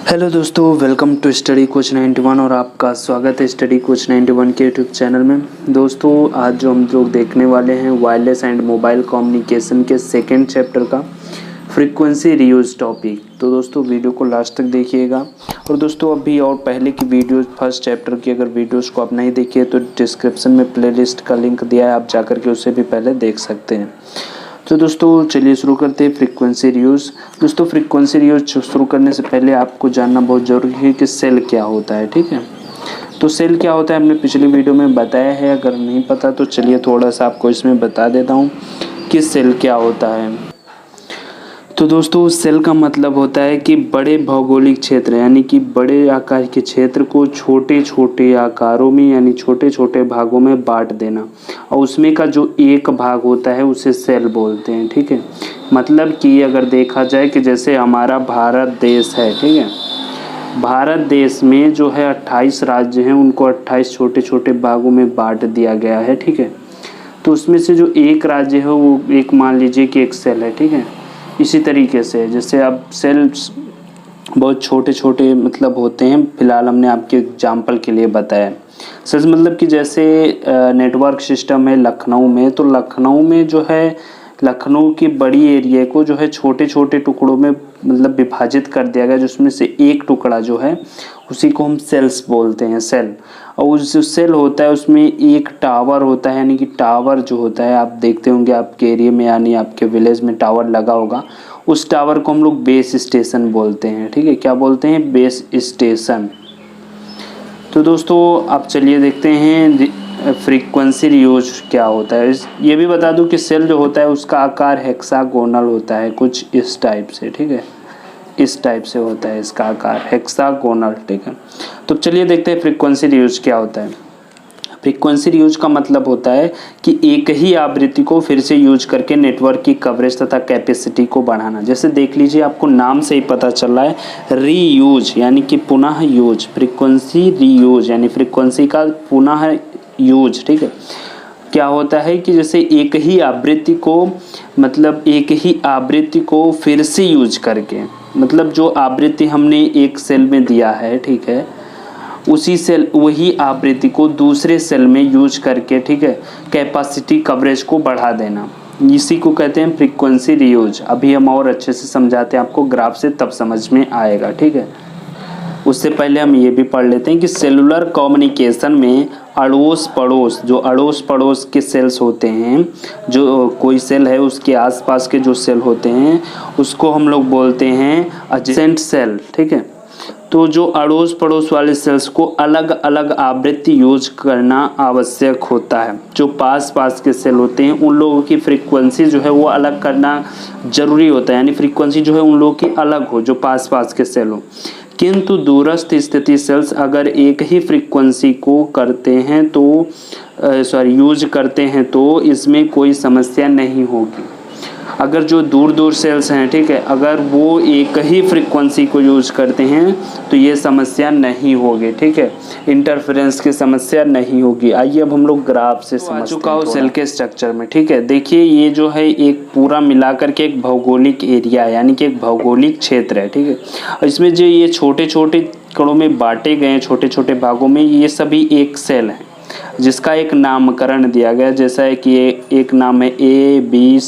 Hello दोस्तों, welcome to study coach 91 और आपका स्वागत है स्टडी कोच 91 के यूट्यूब चैनल में। दोस्तों, आज जो हम लोग देखने वाले हैं वायरलेस एंड मोबाइल कम्युनिकेशन के सेकंड चैप्टर का फ्रीक्वेंसी रीयूज टॉपिक। तो दोस्तों वीडियो को लास्ट तक देखिएगा। और दोस्तों अभी और पहले की वीडियो फर्स्ट चैप्टर की अगर वीडियोज़ को आप नहीं देखिए तो डिस्क्रिप्शन में प्लेलिस्ट का लिंक दिया है, आप जाकर के उसे भी पहले देख सकते हैं। तो दोस्तों चलिए शुरू करते हैं फ्रीक्वेंसी रीयूज। दोस्तों फ्रीक्वेंसी रीयूज शुरू करने से पहले आपको जानना बहुत ज़रूरी है कि सेल क्या होता है, ठीक है। तो सेल क्या होता है हमने पिछली वीडियो में बताया है, अगर नहीं पता तो चलिए थोड़ा सा आपको इसमें बता देता हूँ कि सेल क्या होता है। तो दोस्तों सेल का मतलब होता है कि बड़े भौगोलिक क्षेत्र यानी कि बड़े आकार के क्षेत्र को छोटे छोटे आकारों में यानी छोटे छोटे भागों में बांट देना, और उसमें का जो एक भाग होता है उसे सेल बोलते हैं, ठीक है। मतलब कि अगर देखा जाए कि जैसे हमारा भारत देश है, ठीक है, भारत देश में जो है 28 राज्य हैं, उनको 28 छोटे छोटे भागों में बांट दिया गया है, ठीक है। तो उसमें से जो एक राज्य है वो एक मान लीजिए कि एक सेल है, ठीक है। इसी तरीके से जैसे अब सेल्स बहुत छोटे छोटे मतलब होते हैं, फिलहाल हमने आपके एग्जाम्पल के लिए बताया। सच मतलब कि जैसे नेटवर्क सिस्टम है लखनऊ में, तो लखनऊ में जो है लखनऊ की बड़ी एरिया को जो है छोटे छोटे टुकड़ों में मतलब विभाजित कर दिया गया, जिसमें से एक टुकड़ा जो है उसी को हम सेल्स बोलते हैं, सेल। और उस जो सेल होता है उसमें एक टावर होता है, यानी कि टावर जो होता है आप देखते होंगे आपके एरिया में यानी आपके विलेज में टावर लगा होगा, उस टावर को हम लोग बेस स्टेशन बोलते हैं, ठीक है। क्या बोलते हैं? Base station. तो दोस्तों आप चलिए देखते हैं फ्रीक्वेंसी रीयूज क्या होता है। ये भी बता दूं कि सेल जो होता है उसका आकार हेक्सागोनल होता है, कुछ इस टाइप से, ठीक है, इस टाइप से होता है इसका आकार हेक्सागोनल, ठीक है। तो चलिए देखते हैं फ्रीक्वेंसी रीयूज क्या होता है। फ्रीक्वेंसी रीयूज का मतलब होता है कि एक ही आवृत्ति को फिर से यूज करके नेटवर्क की कवरेज तथा कैपेसिटी को बढ़ाना। जैसे देख लीजिए आपको नाम से ही पता चल रहा है रीयूज यानी कि पुनः यूज, फ्रीक्वेंसी रीयूज यानी फ्रीक्वेंसी का पुनः यूज, ठीक है। क्या होता है कि जैसे एक ही आवृत्ति को मतलब एक ही आवृत्ति को फिर से यूज करके, मतलब जो आवृत्ति हमने एक सेल में दिया है, ठीक है, उसी सेल वही आवृत्ति को दूसरे सेल में यूज करके, ठीक है, कैपेसिटी कवरेज को बढ़ा देना, इसी को कहते हैं फ्रीक्वेंसी रीयूज। अभी हम और अच्छे से समझाते हैं आपको, ग्राफ से तब समझ में आएगा, ठीक है। उससे पहले हम ये भी पढ़ लेते हैं कि सेलुलर कम्युनिकेशन में अड़ोस पड़ोस, जो अड़ोस पड़ोस के सेल्स होते हैं, जो कोई सेल है उसके आसपास के जो सेल होते हैं उसको हम लोग बोलते हैं एडजेसेंट सेल, ठीक है। तो जो अड़ोस पड़ोस वाले सेल्स को अलग अलग आवृत्ति यूज करना आवश्यक होता है। जो पास पास के सेल होते हैं उन लोगों की फ्रीक्वेंसी जो है वो अलग करना जरूरी होता है, यानी फ्रीक्वेंसी जो है उन लोगों की अलग हो जो पास पास के सेल हो। किंतु दूरस्थ स्थिति सेल्स अगर एक ही फ्रीक्वेंसी को करते हैं तो यूज करते हैं तो इसमें कोई समस्या नहीं होगी। अगर जो दूर दूर सेल्स हैं, ठीक है, अगर वो एक ही फ्रीक्वेंसी को यूज करते हैं तो ये समस्या नहीं होगी, ठीक है, इंटरफेरेंस की समस्या नहीं होगी। आइए अब हम लोग ग्राफ से समझ चुका हूँ सेल के स्ट्रक्चर में, ठीक है। देखिए ये जो है एक पूरा मिलाकर के एक भौगोलिक एरिया है, यानी कि एक भौगोलिक क्षेत्र है, ठीक है। और इसमें जो ये छोटे छोटे कणों में बांटे गए छोटे छोटे भागों में, ये सभी एक सेल है जिसका एक नामकरण दिया गया, जैसा है कि एक नाम है ABCDEFG,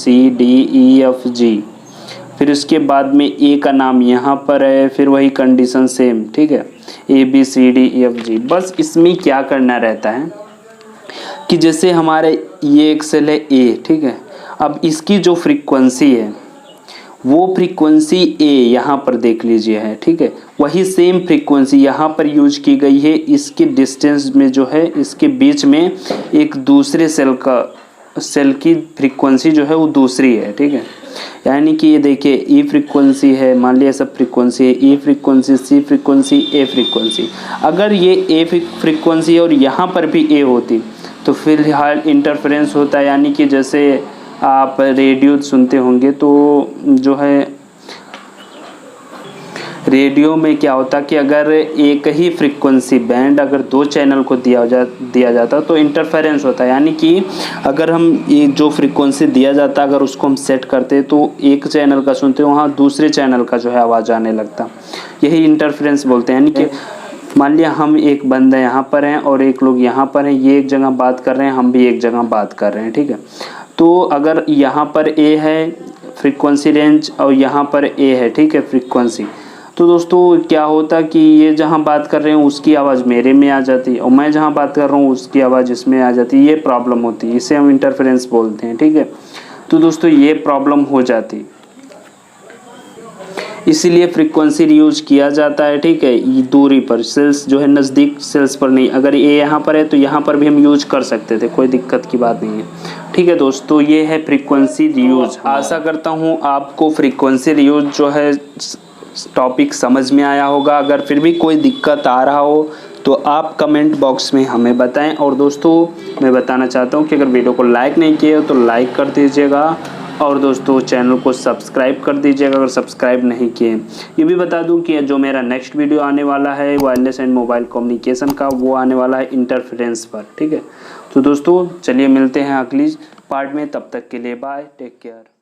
फिर उसके बाद में ए का नाम यहाँ पर है, फिर वही कंडीशन सेम, ठीक है, ABCDEFG। बस इसमें क्या करना रहता है कि जैसे हमारे ये एक सेल है A, ठीक है, अब इसकी जो फ्रीक्वेंसी है वो फ्रीक्वेंसी A यहाँ पर देख लीजिए है, ठीक है, वही सेम फ्रीक्वेंसी यहाँ पर यूज की गई है। इसके डिस्टेंस में जो है इसके बीच में एक दूसरे सेल की फ्रीक्वेंसी जो है वो दूसरी है, ठीक है। यानी कि ये देखिए E फ्रीक्वेंसी है, मान लिया सब फ्रीक्वेंसी है, E frequency, C frequency, A frequency. अगर ये A फ्रीक्वेंसी और यहाँ पर भी A होती तो फिलहाल इंटरफेरेंस होता है, यानी कि जैसे आप रेडियो सुनते होंगे तो जो है रेडियो में क्या होता कि अगर एक ही फ्रीक्वेंसी बैंड अगर दो चैनल को दिया जाता तो इंटरफेरेंस होता, यानी कि अगर हम ये जो फ्रीक्वेंसी दिया जाता अगर उसको हम सेट करते तो एक चैनल का सुनते वहाँ दूसरे चैनल का जो है आवाज़ आने लगता, यही इंटरफेरेंस बोलते हैं। यानी कि मान लिया हम एक बंदा यहाँ पर हैं और एक लोग यहाँ पर हैं, ये एक जगह बात कर रहे हैं, हम भी एक जगह बात कर रहे हैं, ठीक है। तो अगर यहाँ पर ए है फ्रीक्वेंसी रेंज और यहाँ पर ए है, ठीक है, फ्रीक्वेंसी, तो दोस्तों क्या होता कि ये जहाँ बात कर रहे हैं उसकी आवाज़ मेरे में आ जाती है और मैं जहाँ बात कर रहा हूँ उसकी आवाज़ इसमें आ जाती है, ये प्रॉब्लम होती है, इसे हम इंटरफेरेंस बोलते हैं, ठीक है। तो दोस्तों ये प्रॉब्लम हो जाती, इसीलिए फ्रीक्वेंसी रीयूज किया जाता है, ठीक है। ये दूरी पर, सेल्स जो है नज़दीक, सेल्स पर नहीं। अगर ये यहाँ पर है तो यहाँ पर भी हम यूज कर सकते थे, कोई दिक्कत की बात नहीं है, ठीक है दोस्तों। ये है फ्रीक्वेंसी रीयूज। आशा करता हूँ आपको फ्रीक्वेंसी रीयूज जो है टॉपिक समझ में आया होगा। अगर फिर भी कोई दिक्कत आ रहा हो तो आप कमेंट बॉक्स में हमें बताएं। और दोस्तों मैं बताना चाहता हूं कि अगर वीडियो को लाइक नहीं किए तो लाइक कर दीजिएगा और दोस्तों चैनल को सब्सक्राइब कर दीजिएगा अगर सब्सक्राइब नहीं किए। ये भी बता दूं कि जो मेरा नेक्स्ट वीडियो आने वाला है वायरलेस एंड मोबाइल कम्युनिकेशन का, वो आने वाला है इंटरफेरेंस पर, ठीक है। तो दोस्तों चलिए मिलते हैं अगली पार्ट में, तब तक के लिए बाय, टेक केयर।